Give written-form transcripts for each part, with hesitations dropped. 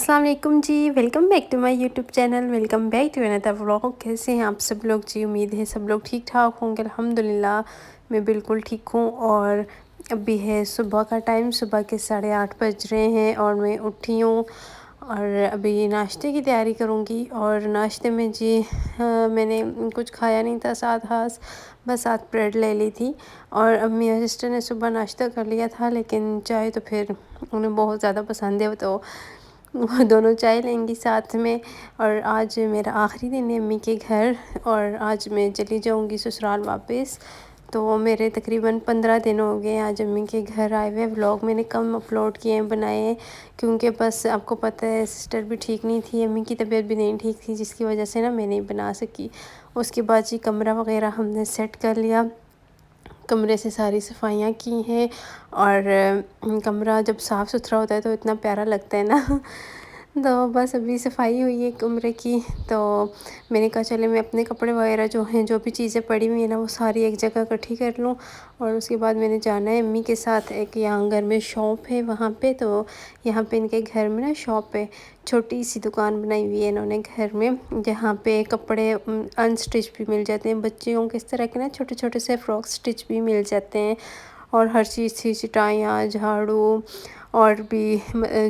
अस्सलाम वालेकुम जी, welcome back to my YouTube channel. Welcome back to another vlog. कैसे हैं आप सब लोग जी? उम्मीद है सब लोग ठीक ठाक होंगे। अल्हम्दुलिल्लाह मैं बिल्कुल ठीक हूँ। और अभी है सुबह का टाइम, सुबह के 8:30 बज रहे हैं और मैं उठी हूँ और अभी नाश्ते की तैयारी करूँगी। और नाश्ते में जी मैंने कुछ खाया नहीं था, बस 7 ब्रेड ले ली थी। और अम्मी और सिस्टर ने सुबह नाश्ता कर लिया था, लेकिन चाय तो फिर उन्हें बहुत ज़्यादा पसंद है, तो वो दोनों चाय लेंगी साथ में। और आज मेरा आखिरी दिन है अम्मी के घर और आज मैं चली जाऊंगी ससुराल वापस। तो मेरे तकरीबन 15 दिन हो गए आज अम्मी के घर आए हुए। व्लॉग मैंने कम अपलोड किए हैं, बनाए हैं, क्योंकि बस आपको पता है सिस्टर भी ठीक नहीं थी, अम्मी की तबीयत भी नहीं ठीक थी, जिसकी वजह से ना मैं नहीं बना सकी। उसके बाद जी कमरा वगैरह हमने सेट कर लिया, कमरे से सारी सफाइयाँ की हैं। और कमरा जब साफ़ सुथरा होता है तो इतना प्यारा लगता है ना। तो बस अभी सफाई हुई है कमरे की, तो मैंने कहा चले मैं अपने कपड़े वगैरह जो हैं, जो भी चीज़ें पड़ी हुई हैं ना, वो सारी एक जगह इकट्ठी कर लूँ। और उसके बाद मैंने जाना है अम्मी के साथ, एक यहाँ घर में शॉप है वहाँ पे। तो यहाँ पे इनके घर में ना शॉप है, छोटी सी दुकान बनाई हुई है इन्होंने घर में, जहाँ पे कपड़े अनस्टिच भी मिल जाते हैं, बच्चियों के इस तरह के ना छोटे छोटे से फ्रॉक स्टिच भी मिल जाते हैं। और हर चीज़ थी, चटाइयाँ, झाड़ू और भी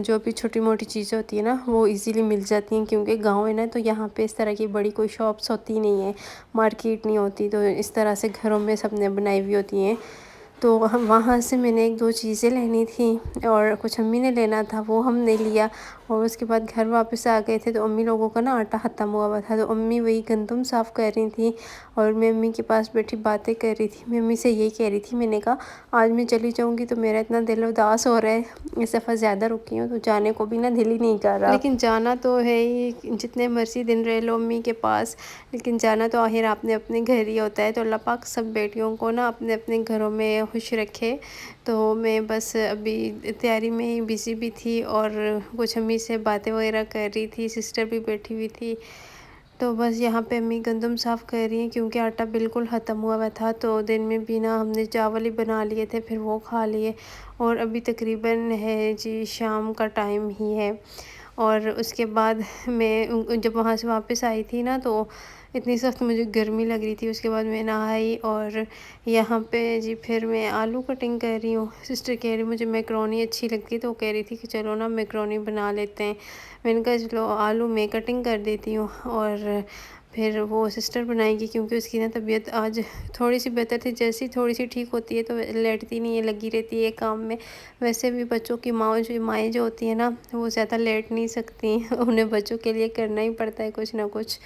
जो भी छोटी मोटी चीज़ें होती है ना, वो इजीली मिल जाती हैं, क्योंकि गांव है ना, तो यहाँ पे इस तरह की बड़ी कोई शॉप्स होती नहीं है, मार्केट नहीं होती, तो इस तरह से घरों में सबने बनाई हुई होती हैं। तो हम वहाँ से मैंने 1-2 चीज़ें लेनी थी और कुछ अम्मी ने लेना था, वो हमने लिया। और उसके बाद घर वापस आ गए थे, तो अम्मी लोगों का ना आटा ख़त्म हुआ था, तो अम्मी वही गंदम साफ़ कर रही थी और मैं अम्मी के पास बैठी बातें कर रही थी। मैं अम्मी से यही कह रही थी, मैंने कहा आज मैं चली जाऊँगी तो मेरा इतना दिल उदास हो रहा है, इस दफ़ा ज़्यादा रुकी हूँ तो जाने को भी ना दिल ही नहीं कर रहा, लेकिन जाना तो है ही, जितने मर्जी दिन रह लो अम्मी के पास, लेकिन जाना तो आखिर आपने अपने घर ही होता है। तो अल्लाह पाक सब बेटियों को ना अपने अपने घरों में खुश रखे। तो मैं बस अभी तैयारी में ही बिज़ी भी थी और कुछ अम्मी से बातें वगैरह कर रही थी, सिस्टर भी बैठी हुई थी। तो बस यहाँ पे अम्मी गंदम साफ़ कर रही हैं, क्योंकि आटा बिल्कुल ख़त्म हुआ था। तो दिन में भी ना हमने चावल ही बना लिए थे, फिर वो खा लिए। और अभी तकरीबन है जी शाम का टाइम ही है। और उसके बाद मैं जब वहाँ से वापस आई थी ना, तो इतनी सख्त मुझे गर्मी लग रही थी। उसके बाद मैं नहाई और यहाँ पे जी फिर मैं आलू कटिंग कर रही हूँ। सिस्टर कह रही मुझे मैक्रोनी अच्छी लगती, तो कह रही थी कि चलो ना मैक्रोनी बना लेते हैं। मैंने कहा चलो आलू मैं कटिंग कर देती हूँ और फिर वो सिस्टर बनाएगी, क्योंकि उसकी ना तबीयत आज थोड़ी सी बेहतर थी। जैसी थोड़ी सी ठीक होती है तो लेटती नहीं है, लगी रहती है काम में। वैसे भी बच्चों की माएँ जो होती हैं ना, वो ज़्यादा लेट नहीं सकती। उन्हें बच्चों के लिए करना ही पड़ता है कुछ ना कुछ।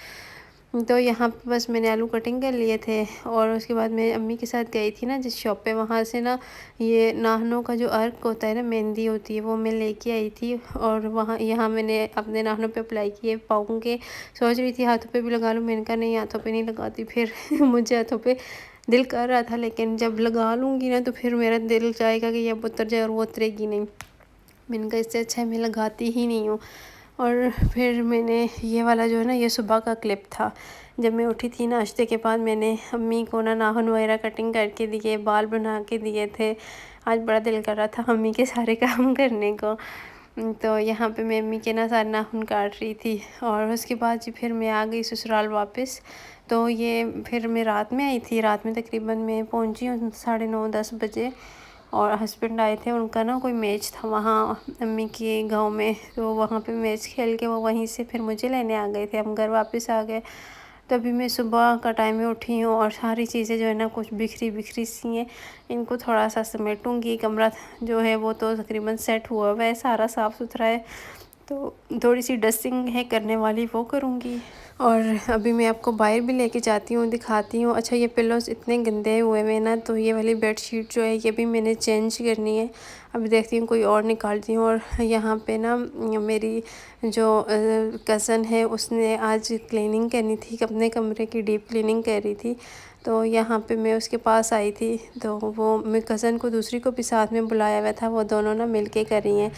तो यहाँ पे बस मैंने आलू कटिंग कर लिए थे और उसके बाद मैं अम्मी के साथ गई थी ना जिस शॉप पे, वहाँ से ना ये नाखनों का जो अर्क होता है ना, मेहंदी होती है, वो मैं लेके आई थी। और वहाँ यहाँ मैंने अपने नाखनों पे अप्लाई किए पाँव के। सोच रही थी हाथों पे भी लगा लूँ, मैंने कहा नहीं हाथों पे नहीं लगाती। फिर मुझे हाथों पे दिल कर रहा था, लेकिन जब लगा लूँगी ना तो फिर मेरा दिल चाहेगा कि अब उतर जाए, और वो उतरेगी नहीं। मैंने कहा इससे अच्छा है मैं लगाती ही नहीं हूँ। और फिर मैंने ये वाला जो है ना, ये सुबह का क्लिप था, जब मैं उठी थी नाश्ते के बाद, मैंने अम्मी को ना नाखून वगैरह कटिंग करके दिए, बाल बना के दिए थे। आज बड़ा दिल कर रहा था अम्मी के सारे काम करने को। तो यहाँ पे मैं अम्मी के ना सारे नाखून काट रही थी। और उसके बाद जी फिर मैं आ गई ससुराल वापस। तो ये फिर मैं रात में आई थी, रात में तकरीबन मैं पहुँची हूँ 9:30-10 बजे। और हस्बैंड आए थे, उनका ना कोई मैच था वहाँ अम्मी के गांव में, तो वहाँ पे मैच खेल के वो वहीं से फिर मुझे लेने आ गए थे। हम घर वापस आ गए। तभी मैं सुबह का टाइम में उठी हूँ और सारी चीज़ें जो है ना कुछ बिखरी बिखरी सी हैं, इनको थोड़ा सा समेटूँगी। कमरा जो है वो तो तकरीबन सेट हुआ हुआ है, सारा साफ़ सुथरा है, तो थोड़ी सी डस्टिंग है करने वाली, वो करूँगी। और अभी मैं आपको बाहर भी लेके जाती हूँ, दिखाती हूँ। अच्छा ये पिलोस इतने गंदे हुए हैं ना, तो ये वाली बेडशीट जो है ये भी मैंने चेंज करनी है। अभी देखती हूँ कोई और निकालती हूँ। और यहाँ पे ना मेरी जो कज़न है, उसने आज क्लीनिंग करनी थी, अपने कमरे की डीप क्लीनिंग कर रही थी। तो यहाँ पे मैं उसके पास आई थी, तो वो मैं कज़न को दूसरी को भी साथ में बुलाया हुआ था, वो दोनों ना मिल के कर रही हैं।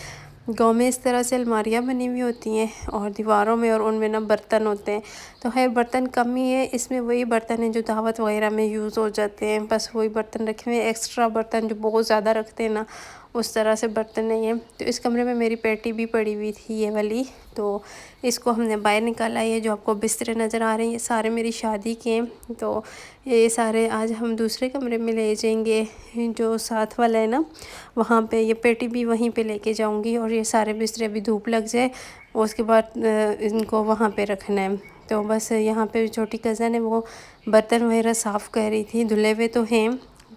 गाँव में इस तरह से अलमारियाँ बनी हुई होती हैं और दीवारों में, और उनमें ना बर्तन होते हैं। तो है बर्तन कम ही है, इसमें वही बर्तन हैं जो दावत वगैरह में यूज़ हो जाते हैं, बस वही बर्तन रखे हुए हैं। एक्स्ट्रा बर्तन जो बहुत ज़्यादा रखते हैं ना, اس طرح سے برتن نہیں ہیں۔ تو اس کمرے میں میری پیٹی بھی پڑی ہوئی تھی یہ والی، تو اس کو ہم نے باہر نکالا۔ یہ جو آپ کو بسترے نظر آ رہے ہیں یہ سارے میری شادی کے ہیں، تو یہ سارے آج ہم دوسرے کمرے میں لے جائیں گے جو ساتھ والا ہے نا، وہاں پہ یہ پیٹی بھی وہیں پہ لے کے جاؤں گی، اور یہ سارے بسترے ابھی دھوپ لگ جائے اور اس کے بعد ان کو وہاں پہ رکھنا ہے۔ تو بس یہاں پہ چھوٹی کزن ہے، وہ برتن وغیرہ صاف کر رہی تھی، دھلے ہوئے تو ہیں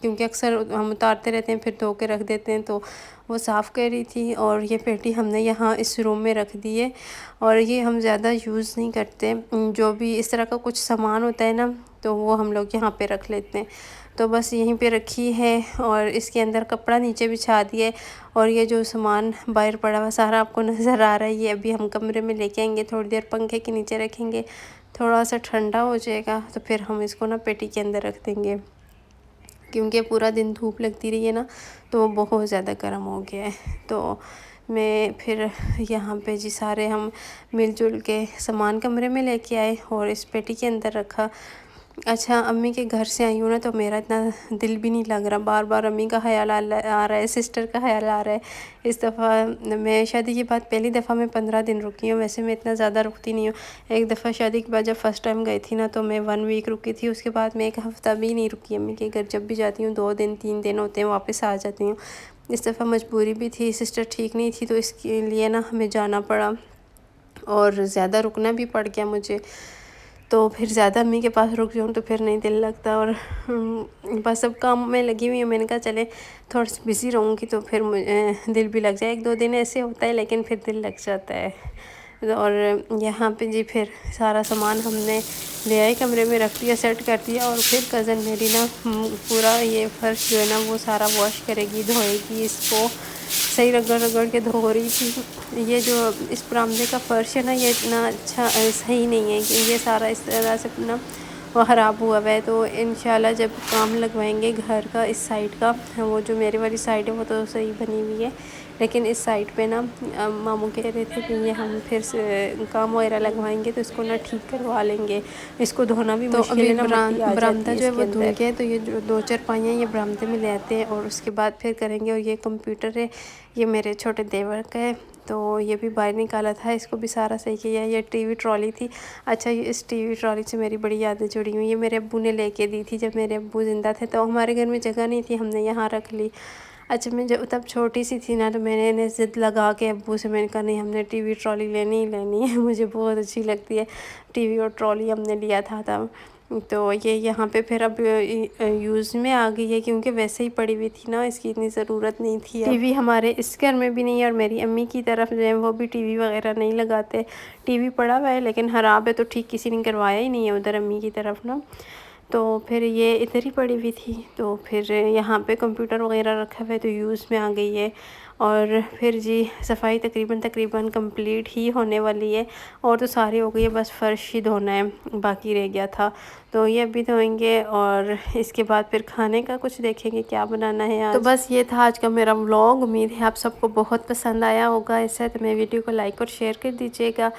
کیونکہ اکثر ہم اتارتے رہتے ہیں پھر دھو کے رکھ دیتے ہیں، تو وہ صاف کر رہی تھی۔ اور یہ پیٹی ہم نے یہاں اس روم میں رکھ دی ہے، اور یہ ہم زیادہ یوز نہیں کرتے، جو بھی اس طرح کا کچھ سامان ہوتا ہے نا تو وہ ہم لوگ یہاں پہ رکھ لیتے ہیں۔ تو بس یہیں پہ رکھی ہے، اور اس کے اندر کپڑا نیچے بچھا دیا ہے، اور یہ جو سامان باہر پڑا ہوا سارا آپ کو نظر آ رہا ہے، یہ ابھی ہم کمرے میں لے کے آئیں گے، تھوڑی دیر پنکھے کے نیچے رکھیں گے، تھوڑا سا ٹھنڈا ہو جائے گا تو پھر ہم اس کو نا پیٹی کے اندر رکھ دیں گے، کیونکہ پورا دن دھوپ لگتی رہی ہے نا تو بہت زیادہ گرم ہو گیا ہے۔ تو میں پھر یہاں پہ جی سارے ہم مل جل کے سامان کمرے میں لے کے آئے اور اس پیٹی کے اندر رکھا۔ اچھا امی کے گھر سے آئی ہوں نا تو میرا اتنا دل بھی نہیں لگ رہا، بار بار امی کا خیال آ رہا ہے، سسٹر کا خیال آ رہا ہے۔ اس دفعہ میں شادی کے بعد پہلی دفعہ میں 15 دن رکی ہوں، ویسے میں اتنا زیادہ رکتی نہیں ہوں۔ ایک دفعہ شادی کے بعد جب فرسٹ ٹائم گئی تھی نا تو میں 1 ویک رکی تھی، اس کے بعد میں 1 ہفتہ بھی نہیں رکی امی کے گھر، جب بھی جاتی ہوں 2 دن 3 دن ہوتے ہیں واپس آ جاتی ہوں۔ اس دفعہ مجبوری بھی تھی، سسٹر ٹھیک نہیں تھی تو اس کے لیے نا ہمیں جانا پڑا، اور زیادہ رکنا بھی پڑ گیا مجھے، تو پھر زیادہ امی کے پاس رک جاؤں تو پھر نہیں دل لگتا، اور بس اب کام میں لگی ہوئی ہوں، میں نے کہا چلے تھوڑا سی بزی رہوں گی تو پھر دل بھی لگ جائے، 1-2 دن ایسے ہوتا ہے لیکن پھر دل لگ جاتا ہے۔ اور یہاں پہ جی پھر سارا سامان ہم نے لے آئے، کمرے میں رکھ دیا، سیٹ کر دیا، اور پھر کزن میری نا پورا یہ فرش جو ہے نا وہ سارا واش کرے گی، دھوئے گی، اس کو صحیح رگڑ رگڑ کے دھو رہی تھی۔ یہ جو اس برآمدے کا فرش ہے نا یہ اتنا اچھا صحیح نہیں ہے، کہ یہ سارا اس طرح سے نا وہ خراب ہوا ہوا ہے، تو انشاءاللہ جب کام لگوائیں گے گھر کا اس سائڈ کا، وہ جو میرے والی سائڈ ہے وہ تو صحیح بنی ہوئی ہے، لیکن اس سائڈ پہ نا ماموں کہہ رہے تھے کہ یہ ہم پھر سے کام وغیرہ لگوائیں گے تو اس کو نا ٹھیک کروا لیں گے، اس کو دھونا بھی مشکل ہے نا، مٹی آ جاتی ہے اس کے اندر۔ دھل گیا تو یہ جو 2 چارپائیاں یہ برآمدے میں لے آتے ہیں اور اس کے بعد پھر کریں گے۔ اور یہ کمپیوٹر ہے، یہ میرے چھوٹے دیور کا ہے، تو یہ بھی باہر نکالا تھا، اس کو بھی سارا صحیح کیا۔ یہ ٹی وی ٹرالی تھی، اچھا یہ اس ٹی وی ٹرالی سے میری بڑی یادیں جڑی ہوئی ہیں، یہ میرے ابو نے لے کے دی تھی جب میرے ابو زندہ تھے، تو ہمارے گھر میں جگہ نہیں تھی، ہم نے یہاں رکھ لی۔ اچھا میں جب تب چھوٹی سی تھی نا تو میں نے ضد لگا کے ابو سے میں نے کہا نہیں ہم نے ٹی وی ٹرالی لینی ہی لینی ہے، مجھے بہت اچھی لگتی ہے ٹی وی، اور ٹرالی ہم نے لیا تھا تب۔ تو یہ یہاں پہ پھر اب یوز میں آ گئی ہے، کیونکہ ویسے ہی پڑی ہوئی تھی نا، اس کی اتنی ضرورت نہیں تھی۔ ٹی وی ہمارے اس گھر میں بھی نہیں ہے، اور میری امی کی طرف جو ہے وہ بھی ٹی وی وغیرہ نہیں لگاتے، ٹی وی پڑا ہوا ہے لیکن خراب ہے، تو ٹھیک کسی نے کروایا ہی نہیں ہے ادھر امی کی طرف نا، تو پھر یہ ادھر ہی پڑی ہوئی تھی، تو پھر یہاں پہ کمپیوٹر وغیرہ رکھا ہوا ہے تو یوز میں آ گئی ہے۔ اور پھر جی صفائی تقریباً کمپلیٹ ہی ہونے والی ہے، اور تو ساری ہو گئی ہے، بس فرش ہی دھونا ہے باقی رہ گیا تھا، تو یہ ابھی دھوئیں گے، اور اس کے بعد پھر کھانے کا کچھ دیکھیں گے کیا بنانا ہے آج۔ تو بس یہ تھا آج کا میرا ولاگ، امید ہے آپ سب کو بہت پسند آیا ہوگا، ایسا تو میں ویڈیو کو لائک اور شیئر کر دیجیے گا،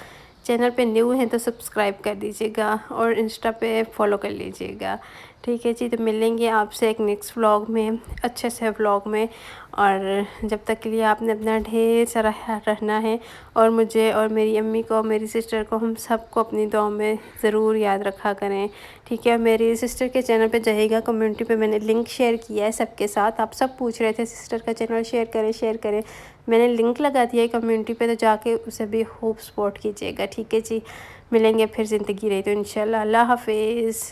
چینل پہ نیو ہیں تو سبسکرائب کر دیجیے گا، اور انسٹا پہ فالو کر لیجیے گا، ٹھیک ہے جی۔ تو ملیں گے آپ سے ایک نیکسٹ ولاگ میں، اچھے سے ولاگ میں، اور جب تک کے لیے آپ نے اپنا ڈھیر سارا خیال رکھنا ہے، اور مجھے اور میری امی کو، میری سسٹر کو، ہم سب کو اپنی دعاؤں میں ضرور یاد رکھا کریں، ٹھیک ہے۔ میری سسٹر کے چینل پہ جائے گا، کمیونٹی پہ میں نے لنک شیئر کیا ہے سب کے ساتھ، آپ سب پوچھ رہے تھے سسٹر کا چینل شیئر کریں، میں نے لنک لگا دیا ہے کمیونٹی پہ، تو جا کے اسے بھی خوب سپورٹ کیجیے گا، ٹھیک ہے جی۔ ملیں گے پھر، زندگی رہی تو انشاءاللہ۔ اللہ حافظ۔